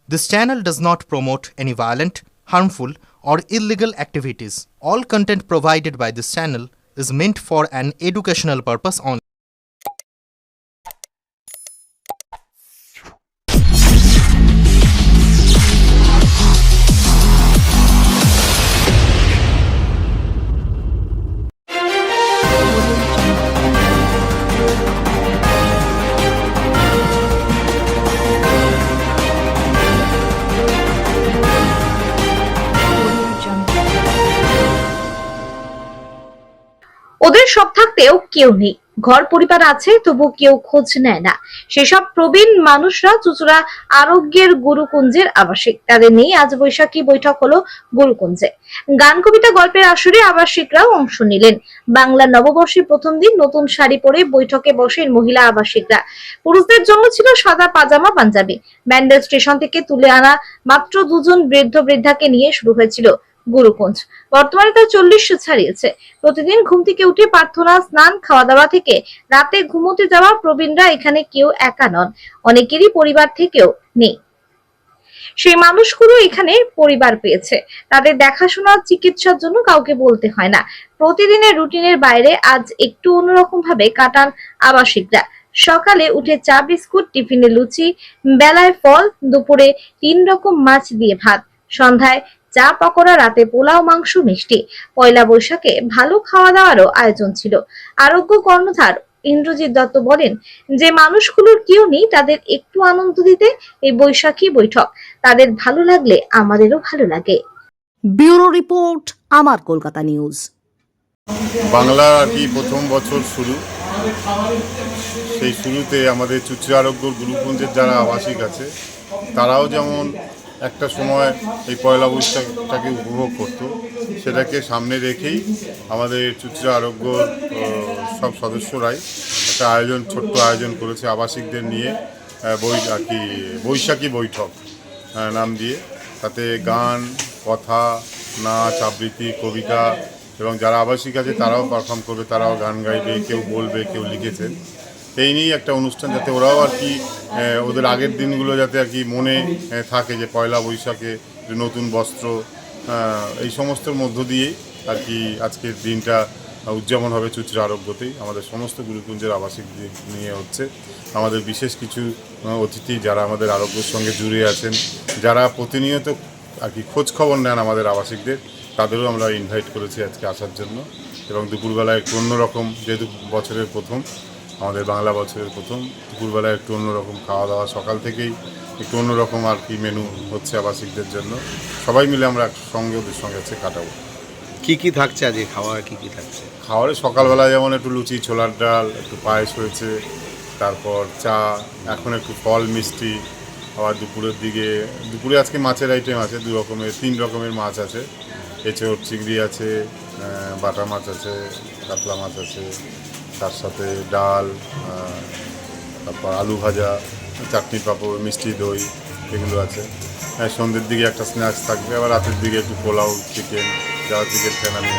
This channel does not promote any violent, harmful, or illegal activities. All content provided by this channel is meant for an educational purpose only. ওদের সব থাকতেও কেউ নেই, ঘর পরিবার আছে তবু কেউ খোঁজ নেয় না। সেসব প্রবীণ মানুষরা চুঁচুড়া আরোগ্যের গুরুকুঞ্জের আবাসিক, তাদের নিয়ে আজ বৈশাখী বৈঠক হলো গুরুকুঞ্জে। গান কবিতা গল্পের আসরে আবাসিকরাও অংশ নিলেন। বাংলা নববর্ষের প্রথম দিন নতুন শাড়ি পরে বৈঠকে বসেন মহিলা আবাসিকরা। পুরুষদের জন্য ছিল সাদা পাজামা পাঞ্জাবি। ব্যান্ডেল স্টেশন থেকে তুলে আনা মাত্র দুজন বৃদ্ধ বৃদ্ধাকে নিয়ে শুরু হয়েছিল গুরুকুঞ্জ। বর্তমানে তা 40 ছাড়িয়েছে। প্রতিদিন ঘুম থেকে উঠে প্রার্থনা, স্নান, খাওয়া দাওয়া থেকে রাতে ঘুমোতে যাওয়া প্রবীণরা এখানে কেউ একা নন, অনেকেরই পরিবার থেকেও নেই। সেই মানুষগুলো এখানে পরিবার পেয়েছে, তাদের দেখাশোনা, চিকিৎসার জন্য কাউকে বলতে হয় না। প্রতিদিনের রুটিনের বাইরে আজ একটু অন্যরকম ভাবে কাটান আবাসিকরা। সকালে উঠে চা বিস্কুট, টিফিনে লুচি, বেলায় ফল, দুপুরে 3 রকম মাছ দিয়ে ভাত, সন্ধ্যায় চা পকোড়া, রাতে পোলাও, মাংস, মিষ্টি। পয়লা বৈশাখে ভালো খাওয়া দাওয়ারও আয়োজন ছিল। আরোগ্য কর্ণধার ইন্দ্রজিৎ দত্ত বলেন, যে মানুষগুলোর কেউ নেই তাদের একটু আনন্দ দিতে এই বৈশাখী বৈঠক। তাদের ভালো লাগলে আমাদেরও ভালো লাগে। ব্যুরো রিপোর্ট, আমার কলকাতা নিউজ। বাংলার আর কি প্রথম বছর শুরু, সেই শুরুতে আমাদের চুঁচুড়া আরোগ্য গুরুকুঞ্জের যারা আবাসিক আছে তারাও যেমন একটা সময় এই পয়লা বৈশাখটাকে উপভোগ করত, সেটাকে সামনে রেখেই আমাদের চুঁচুড়া আরোগ্য সব সদস্যরাই একটা ছোট্ট আয়োজন করেছে আবাসিকদের নিয়ে, আর কি বৈশাখী বৈঠক নাম দিয়ে। তাতে গান, কথা, নাচ, আবৃত্তি, কবিতা এবং যারা আবাসিক আছে তারাও পারফর্ম করবে, তারাও গান গাইবে, কেউ বলবে, কেউ লিখেছেন। এই নিয়েই একটা অনুষ্ঠান, যাতে ওরাও আর কি ওদের আগের দিনগুলো যাতে আর কি মনে থাকে, যে পয়লা বৈশাখে নতুন বস্ত্র, এই সমস্তর মধ্য দিয়েই আর কি আজকের দিনটা উদযাপন হবে চুঁচুড়া আরোগ্যতেই। আমাদের সমস্ত গুরুকুঞ্জের আবাসিক নিয়ে হচ্ছে। আমাদের বিশেষ কিছু অতিথি যারা আমাদের আরোগ্যের সঙ্গে জুড়ে আছেন, যারা প্রতিনিয়ত আর কি খোঁজ খবর নেন আমাদের আবাসিকদের, তাদেরও আমরা ইনভাইট করেছি আজকে আসার জন্য। এবং দুপুরবেলায় একটু অন্যরকম, যেহেতু বছরের প্রথম, আমাদের বাংলা বছরের প্রথম, দুপুরবেলায় একটু অন্যরকম খাওয়া দাওয়া, সকাল থেকেই একটু অন্যরকম আর কি মেনু হচ্ছে আবাসিকদের জন্য। সবাই মিলে আমরা একসঙ্গে ওদের সঙ্গে আছে কাটাবো। কি কি থাকছে আজকে খাওয়ার, কি কি থাকছে? খাবারে সকালবেলায় যেমন একটু লুচি, ছোলার ডাল, একটু পায়েস হয়েছে, তারপর চা, এখন একটু ফল, মিষ্টি। আবার দুপুরে আজকে মাছের আইটেম আছে 3 রকমের মাছ আছে। এঁচোড়, চিংড়ি আছে, বাটা মাছ আছে, কাতলা মাছ আছে, তার সাথে ডাল, তারপর আলু ভাজা, চাটনি, পাঁপড়, মিষ্টি, দই, এগুলো আছে। সন্ধ্যের দিকে একটা স্ন্যাক্স থাকবে, আবার রাতের দিকে একটু পোলাও, চিকেন, যারা চিকেন খান আমি